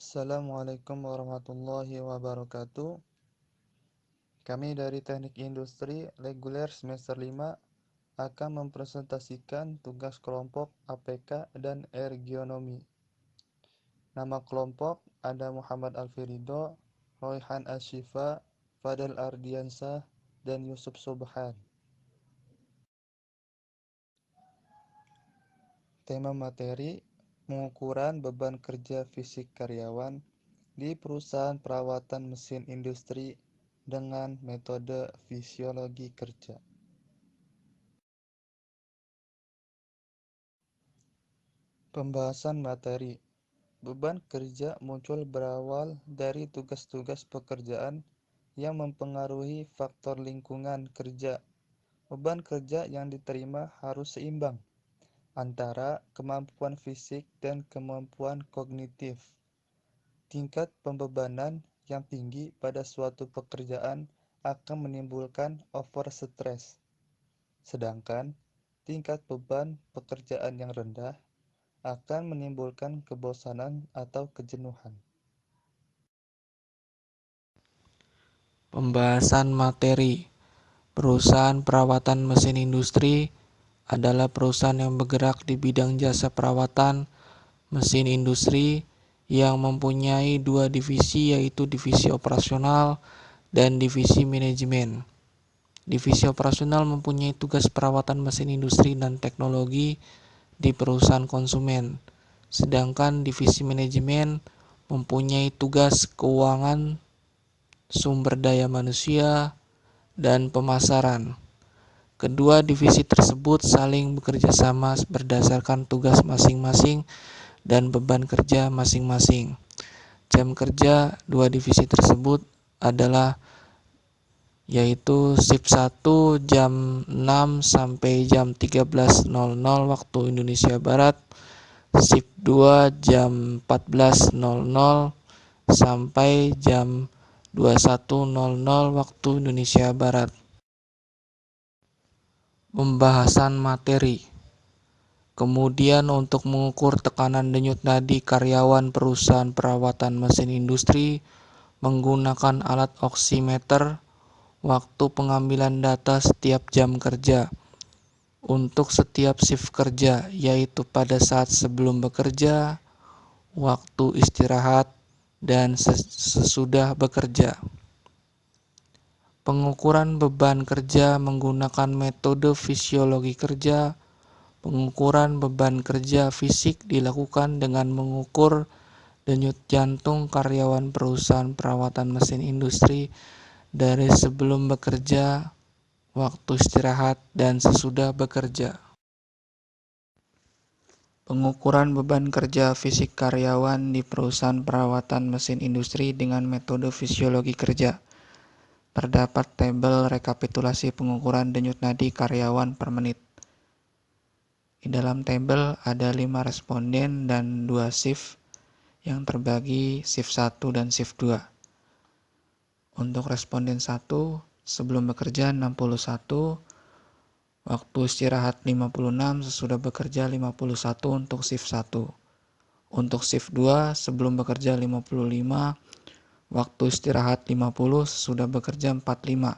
Assalamualaikum warahmatullahi wabarakatuh. Kami dari Teknik Industri Reguler semester 5 akan mempresentasikan tugas kelompok APK dan Ergonomi. Nama kelompok ada Muhammad Alfirido, Royhan Ashifa, Fadel Ardiansah, dan Yusuf Subhan. Tema materi: pengukuran beban kerja fisik karyawan di perusahaan perawatan mesin industri dengan metode fisiologi kerja. Pembahasan materi. Beban kerja muncul berawal dari tugas-tugas pekerjaan yang mempengaruhi faktor lingkungan kerja. Beban kerja yang diterima harus seimbang antara kemampuan fisik dan kemampuan kognitif. Tingkat pembebanan yang tinggi pada suatu pekerjaan akan menimbulkan overstress, sedangkan tingkat beban pekerjaan yang rendah akan menimbulkan kebosanan atau kejenuhan. Pembahasan materi. Perusahaan perawatan mesin industri adalah perusahaan yang bergerak di bidang jasa perawatan mesin industri yang mempunyai dua divisi, yaitu divisi operasional dan divisi manajemen. Divisi operasional mempunyai tugas perawatan mesin industri dan teknologi di perusahaan konsumen, sedangkan divisi manajemen mempunyai tugas keuangan, sumber daya manusia, dan pemasaran. Kedua divisi tersebut saling bekerja sama berdasarkan tugas masing-masing dan beban kerja masing-masing. Jam kerja dua divisi tersebut adalah yaitu shift 1 jam 6 sampai jam 13.00 waktu Indonesia Barat, shift 2 jam 14.00 sampai jam 21.00 waktu Indonesia Barat. Pembahasan materi. Kemudian untuk mengukur tekanan denyut nadi karyawan perusahaan perawatan mesin industri menggunakan alat oximeter, waktu pengambilan data setiap jam kerja untuk setiap shift kerja, yaitu pada saat sebelum bekerja, waktu istirahat, dan sesudah bekerja. Pengukuran beban kerja menggunakan metode fisiologi kerja. Pengukuran beban kerja fisik dilakukan dengan mengukur denyut jantung karyawan perusahaan perawatan mesin industri dari sebelum bekerja, waktu istirahat, dan sesudah bekerja. Pengukuran beban kerja fisik karyawan di perusahaan perawatan mesin industri dengan metode fisiologi kerja. Terdapat tabel rekapitulasi pengukuran denyut nadi karyawan per menit. Di dalam tabel ada 5 responden dan 2 shift yang terbagi shift 1 dan shift 2. Untuk responden 1, sebelum bekerja 61, waktu istirahat 56, sesudah bekerja 51 untuk shift 1. Untuk shift 2, sebelum bekerja 55, waktu istirahat 50, sesudah bekerja 45.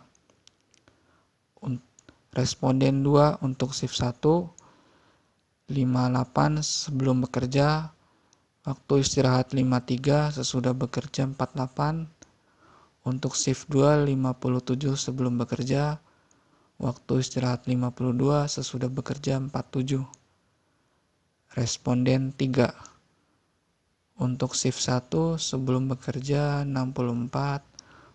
Responden 2 untuk shift 1, 58 sebelum bekerja, waktu istirahat 53, sesudah bekerja 48. Untuk shift 2, 57 sebelum bekerja, waktu istirahat 52, sesudah bekerja 47. Responden 3. Untuk shift 1, sebelum bekerja 64,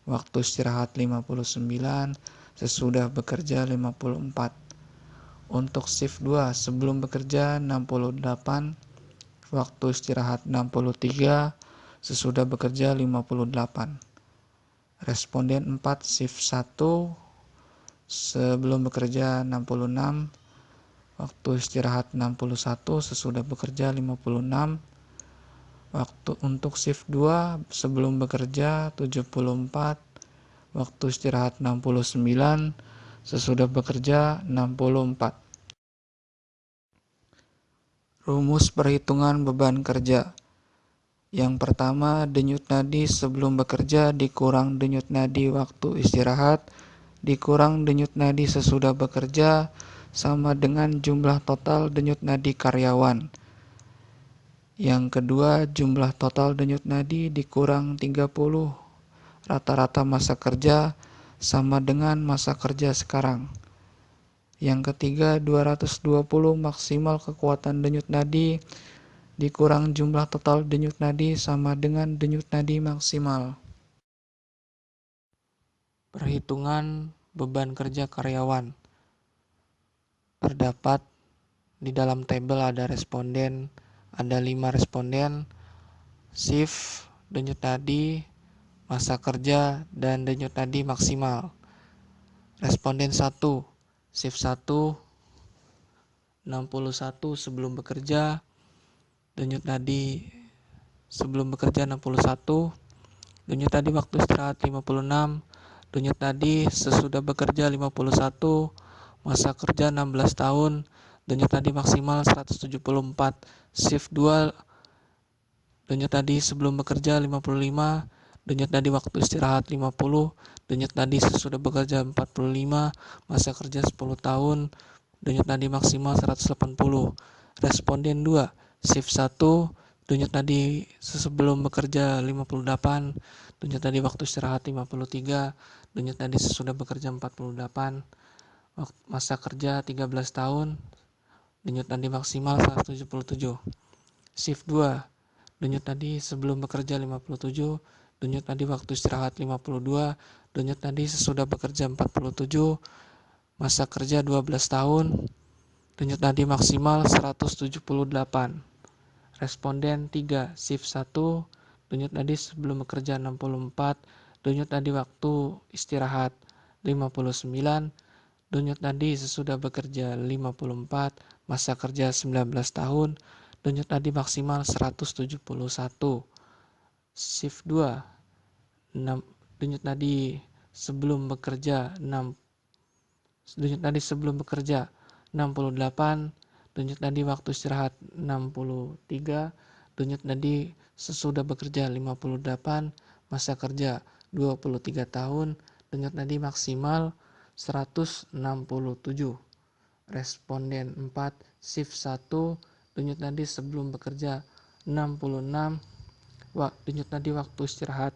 waktu istirahat 59, sesudah bekerja 54. Untuk shift 2, sebelum bekerja 68, waktu istirahat 63, sesudah bekerja 58. Responden 4 shift 1, sebelum bekerja 66, waktu istirahat 61, sesudah bekerja 56. Waktu untuk shift 2, sebelum bekerja 74, waktu istirahat 69, sesudah bekerja 64. Rumus perhitungan beban kerja. Yang pertama, denyut nadi sebelum bekerja dikurang denyut nadi waktu istirahat dikurang denyut nadi sesudah bekerja sama dengan jumlah total denyut nadi karyawan. Yang kedua, jumlah total denyut nadi dikurang 30 rata-rata masa kerja sama dengan masa kerja sekarang. Yang ketiga, 220 maksimal kekuatan denyut nadi dikurang jumlah total denyut nadi sama dengan denyut nadi maksimal. Perhitungan beban kerja karyawan. Terdapat di dalam tabel ada responden, ada 5 responden, shift, denyut nadi, masa kerja, dan denyut nadi maksimal. Responden 1, shift 1, 61 sebelum bekerja, denyut nadi sebelum bekerja 61, denyut nadi waktu istirahat 56, denyut nadi sesudah bekerja 51, masa kerja 16 tahun, denyut nadi maksimal 174, shift 2, denyut nadi sebelum bekerja 55, denyut nadi waktu istirahat 50, denyut nadi sesudah bekerja 45, masa kerja 10 tahun, denyut nadi maksimal 180. Responden 2, shift 1, denyut nadi sebelum bekerja 58, denyut nadi waktu istirahat 53, denyut nadi sesudah bekerja 48, masa kerja 13 tahun, denyut nadi maksimal 177. Shift 2, denyut nadi sebelum bekerja 57, denyut nadi waktu istirahat 52, denyut nadi sesudah bekerja 47, masa kerja 12 tahun, denyut nadi maksimal 178. Responden 3, shift 1, denyut nadi sebelum bekerja 64, denyut nadi waktu istirahat 59, denyut nadi sesudah bekerja 54, masa kerja 19 tahun, denyut nadi maksimal 171. Shift 2, denyut nadi sebelum bekerja 6, denyut nadi sebelum bekerja 68, denyut nadi waktu istirahat 63, denyut nadi sesudah bekerja 58, masa kerja 23 tahun, denyut nadi maksimal 167. Responden 4, shift 1, denyut nadi sebelum bekerja 66, denyut nadi waktu istirahat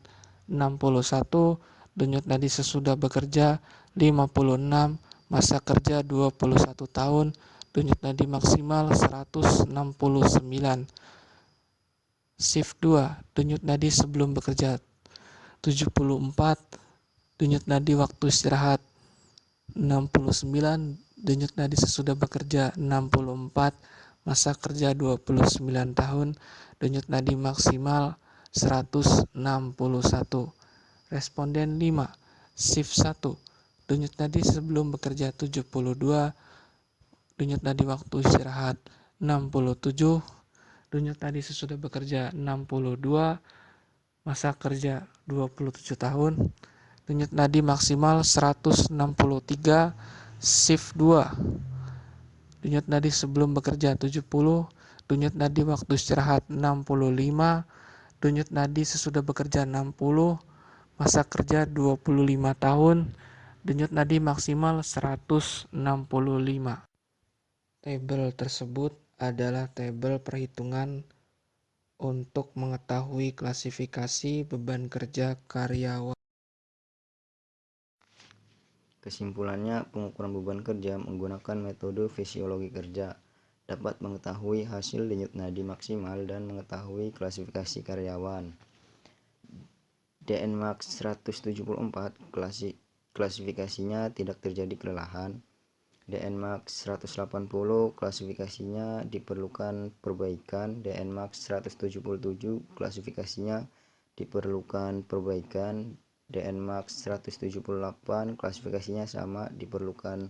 61, denyut nadi sesudah bekerja 56, masa kerja 21 tahun, denyut nadi maksimal 169. Shift 2, denyut nadi sebelum bekerja 74, denyut nadi waktu istirahat 69, denyut nadi sesudah bekerja 64, masa kerja 29 tahun, denyut nadi maksimal 161. Responden 5, shift 1, denyut nadi sebelum bekerja 72, denyut nadi waktu istirahat 67, denyut nadi sesudah bekerja 62, masa kerja 27 tahun, denyut nadi maksimal 163, shift 2, denyut nadi sebelum bekerja 70, denyut nadi waktu istirahat 65, denyut nadi sesudah bekerja 60, masa kerja 25 tahun, denyut nadi maksimal 165. Tabel tersebut adalah tabel perhitungan untuk mengetahui klasifikasi beban kerja karyawan. Kesimpulannya, pengukuran beban kerja menggunakan metode fisiologi kerja dapat mengetahui hasil denyut nadi maksimal dan mengetahui klasifikasi karyawan. DNMAX 174 klasifikasinya tidak terjadi kelelahan. DNMAX 180 klasifikasinya diperlukan perbaikan. DNMAX 177 klasifikasinya diperlukan perbaikan. DNMAX 178 klasifikasinya sama, diperlukan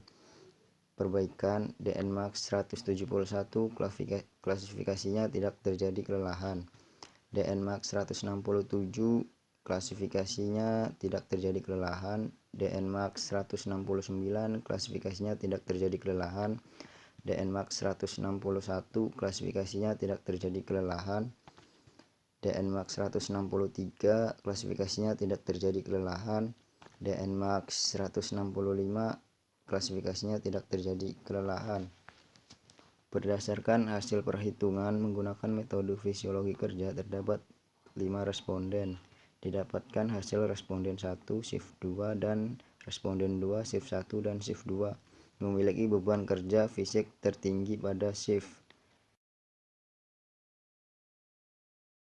perbaikan. DNMAX 171 klasifikasinya tidak terjadi kelelahan. DNMAX 167 klasifikasinya tidak terjadi kelelahan. DNMAX 169 klasifikasinya tidak terjadi kelelahan. DNMAX 161 klasifikasinya tidak terjadi kelelahan. DNMAX 163, klasifikasinya tidak terjadi kelelahan. DNMAX 165, klasifikasinya tidak terjadi kelelahan. Berdasarkan hasil perhitungan menggunakan metode fisiologi kerja, terdapat 5 responden. Didapatkan hasil responden 1 shift 2 dan responden 2 shift 1 dan shift 2 memiliki beban kerja fisik tertinggi pada shift